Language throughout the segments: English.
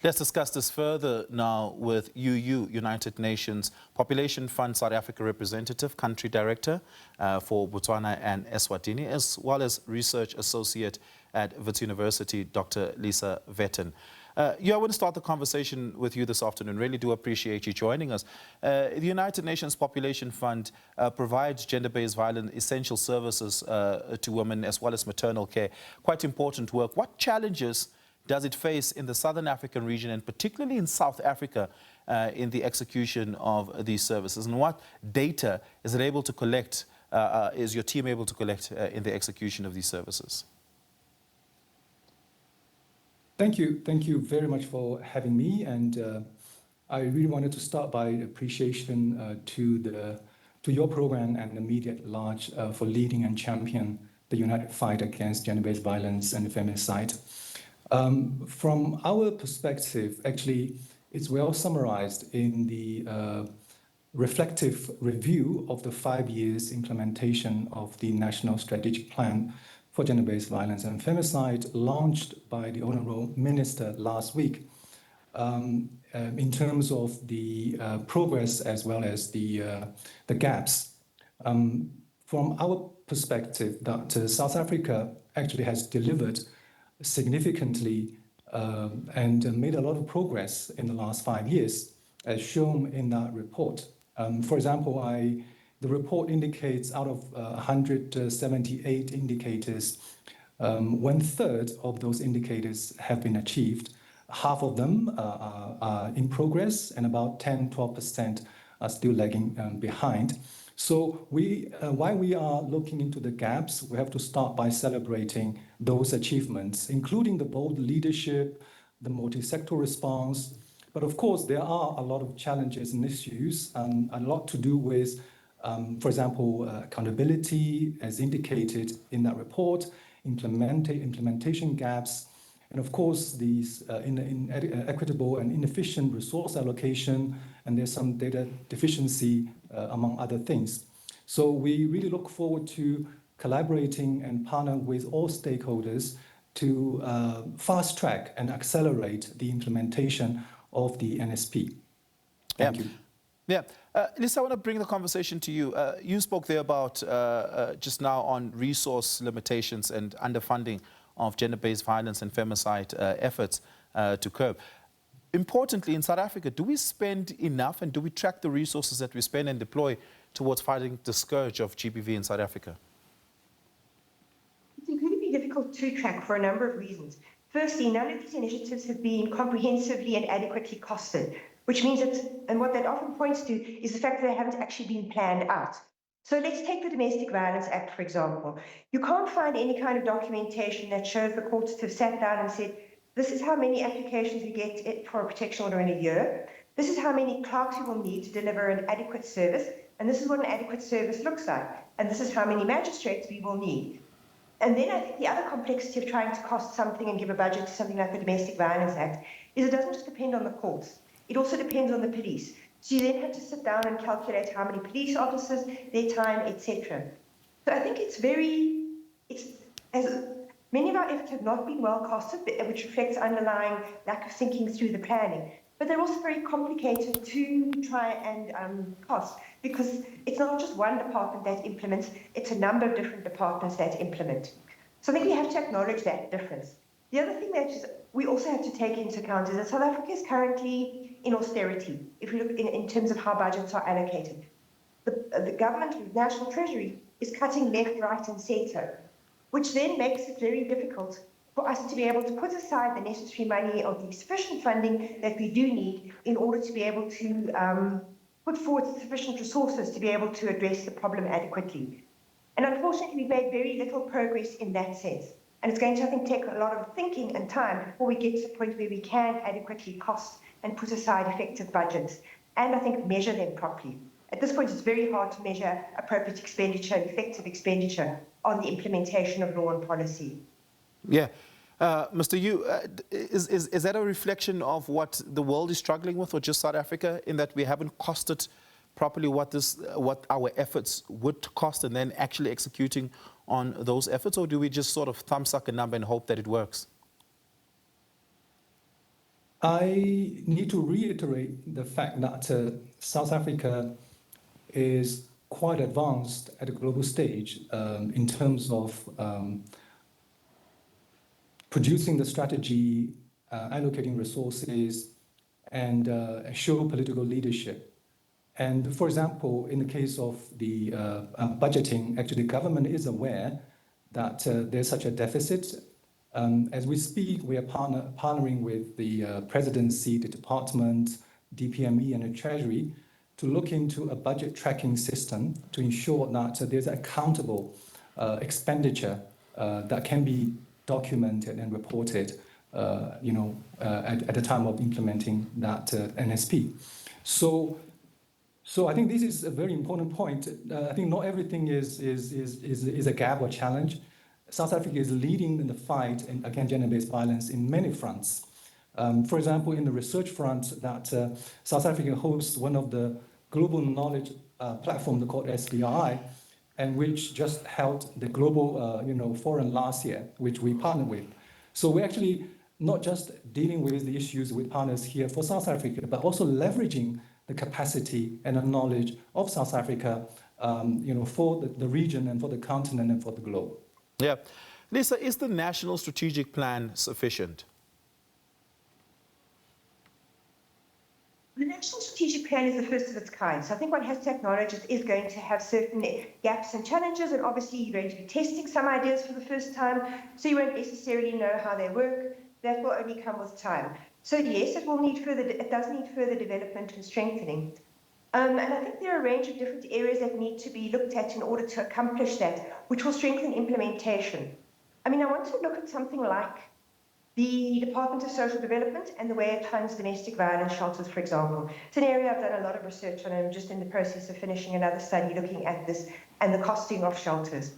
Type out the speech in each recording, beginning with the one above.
Let's discuss this further now with UU, United Nations Population Fund South Africa Representative, Country Director for Botswana and Eswatini, as well as Research Associate at Wits University, Dr. Lisa Vetten. I want to start the conversation with you this afternoon. Really do appreciate you joining us. The United Nations Population Fund provides gender-based violence essential services to women as well as maternal care. Quite important work. What challenges does it face in the Southern African region and particularly in South Africa in the execution of these services? And what data is it able to collect, is your team able to collect in the execution of these services? Thank you very much for having me. And I really wanted to start by appreciation to your program and the media at large for leading and champion the united fight against gender-based violence and femicide. From our perspective, actually, it's well summarized in the reflective review of the 5 years implementation of the National Strategic Plan for Gender-Based Violence and Femicide, launched by the Honourable Minister last week, in terms of the progress as well as the gaps. From our perspective, that South Africa actually has delivered significantly and made a lot of progress in the last 5 years, as shown in that report. For example, the report indicates out of 178 indicators, 1/3 of those indicators have been achieved. Half of them are in progress, and about 10–12% are still lagging behind. So while we are looking into the gaps, we have to start by celebrating those achievements, including the bold leadership, the multi-sector response. But of course, there are a lot of challenges and issues, a lot to do with, for example, accountability, as indicated in that report, implementation gaps, and of course, these inequitable and inefficient resource allocation, and there's some data deficiency, among other things. So we really look forward to collaborating and partner with all stakeholders to fast track and accelerate the implementation of the NSP. Thank you. Yeah. Lisa, I want to bring the conversation to you. You spoke there about just now on resource limitations and underfunding of gender-based violence and femicide efforts to curb. Importantly, in South Africa, do we spend enough and do we track the resources that we spend and deploy towards fighting the scourge of GBV in South Africa? It's incredibly difficult to track for a number of reasons. Firstly, none of these initiatives have been comprehensively and adequately costed, which means that, and what that often points to, is the fact that they haven't actually been planned out. So let's take the Domestic Violence Act, for example. You can't find any kind of documentation that shows the courts to have sat down and said, this is how many applications we get for a protection order in a year. This is how many clerks we will need to deliver an adequate service. And this is what an adequate service looks like. And this is how many magistrates we will need. And then I think the other complexity of trying to cost something and give a budget to something like the Domestic Violence Act is it doesn't just depend on the courts. It also depends on the police. So you then have to sit down and calculate how many police officers, their time, etc. So I think many of our efforts have not been well costed, which reflects underlying lack of thinking through the planning. But they're also very complicated to try and cost, because it's not just one department that implements, it's a number of different departments that implement. So I think we have to acknowledge that difference. The other thing that we also have to take into account is that South Africa is currently in austerity, if we look in terms of how budgets are allocated. The government, the National Treasury, is cutting left, right, and centre, which then makes it very difficult for us to be able to put aside the necessary money or the sufficient funding that we do need in order to be able to put forward sufficient resources to be able to address the problem adequately. And unfortunately, we've made very little progress in that sense. And it's going to, I think, take a lot of thinking and time before we get to the point where we can adequately cost and put aside effective budgets, and I think measure them properly. At this point, it's very hard to measure appropriate expenditure and effective expenditure on the implementation of law and policy. Yeah. Mr. Yu, is that a reflection of what the world is struggling with, or just South Africa, in that we haven't costed properly what our efforts would cost and then actually executing on those efforts, or do we just sort of thumbsuck a number and hope that it works? I need to reiterate the fact that South Africa is quite advanced at a global stage in terms of producing the strategy, allocating resources, and show political leadership. And for example, in the case of the budgeting, actually the government is aware that there's such a deficit. As we speak, we are partnering with the presidency, the department, DPME, and the Treasury to look into a budget tracking system to ensure that there's accountable expenditure that can be documented and reported, at the time of implementing that NSP. So I think this is a very important point. I think not everything is a gap or challenge. South Africa is leading in the fight against gender-based violence in many fronts. For example, in the research front, that South Africa hosts one of the global knowledge platforms called SBI, and which just held the global forum last year, which we partnered with. So we're actually not just dealing with the issues with partners here for South Africa, but also leveraging the capacity and the knowledge of South Africa, for the region and for the continent and for the globe. Yeah. Lisa, is the National Strategic Plan sufficient? The National Strategic Plan is the first of its kind. So I think one has to acknowledge it is going to have certain gaps and challenges, and obviously you're going to be testing some ideas for the first time, so you won't necessarily know how they work. That will only come with time. So yes, it does need further development and strengthening. And I think there are a range of different areas that need to be looked at in order to accomplish that, which will strengthen implementation. I mean, I want to look at something like the Department of Social Development and the way it funds domestic violence shelters, for example. It's an area I've done a lot of research on, and I'm just in the process of finishing another study looking at this and the costing of shelters.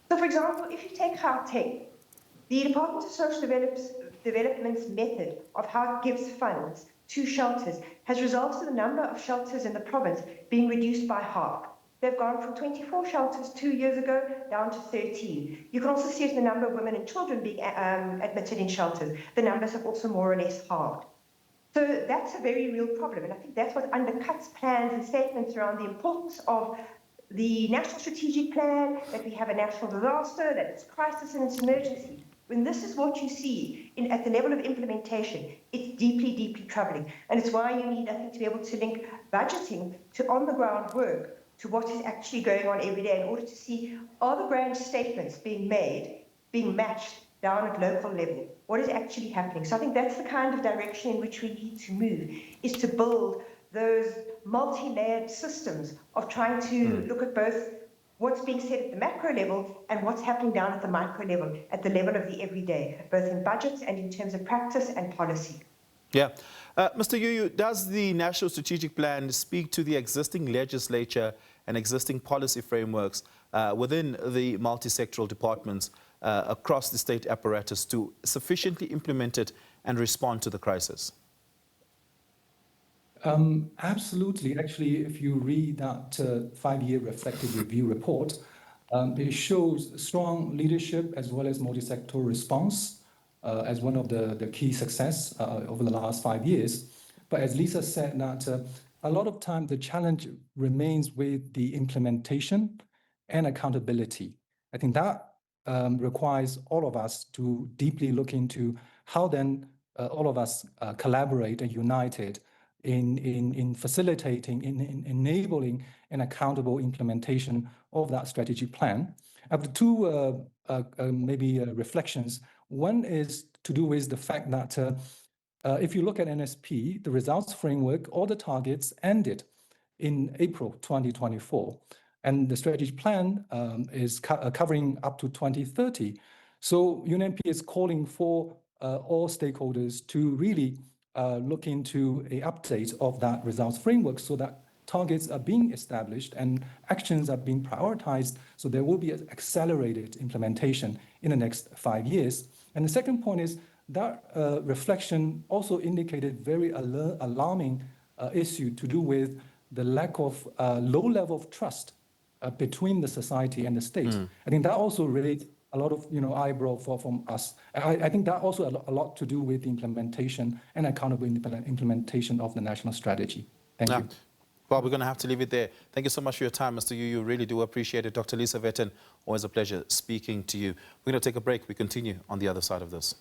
So, for example, if you take Gauteng, the Department of Social Development's method of how it gives funds to shelters has resulted in the number of shelters in the province being reduced by half. They've gone from 24 shelters 2 years ago down to 13. You can also see it in the number of women and children being admitted in shelters. The numbers have also more or less halved. So that's a very real problem, and I think that's what undercuts plans and statements around the importance of the National Strategic Plan, that we have a national disaster, that it's crisis and it's emergency. When this is what you see at the level of implementation, it's deeply, deeply troubling. And it's why you need, I think, to be able to link budgeting to on-the-ground work to what is actually going on every day in order to see, are the grand statements being matched down at local level? What is actually happening? So I think that's the kind of direction in which we need to move, is to build those multi-layered systems of trying to look at both what's being said at the macro level and what's happening down at the micro level, at the level of the everyday, both in budgets and in terms of practice and policy. Yeah. Mr. Yu, does the National Strategic Plan speak to the existing legislature and existing policy frameworks within the multi-sectoral departments across the state apparatus to sufficiently implement it and respond to the crisis? Absolutely. Actually, if you read that 5-year reflective review report, it shows strong leadership as well as multi-sectoral response as one of the key success over the last 5 years. But as Lisa said, that a lot of time the challenge remains with the implementation and accountability. I think that requires all of us to deeply look into how then all of us collaborate and united in facilitating, in enabling an accountable implementation of that strategic plan. I have two reflections. One is to do with the fact that if you look at NSP, the results framework, all the targets ended in April 2024. And the strategic plan is covering up to 2030. So UNFPA is calling for all stakeholders to really look into an update of that results framework so that targets are being established and actions are being prioritized, so there will be an accelerated implementation in the next 5 years. And the second point is that reflection also indicated very alarming issue to do with the lack of low level of trust between the society and the state. I think that also a lot of eyebrow from us. I think that also a lot to do with the implementation and accountable implementation of the national strategy. Thank you. Well, we're going to have to leave it there. Thank you so much for your time, Mr. Yu. Really do appreciate it. Dr. Lisa Vetten, always a pleasure speaking to you. We're going to take a break. We continue on the other side of this.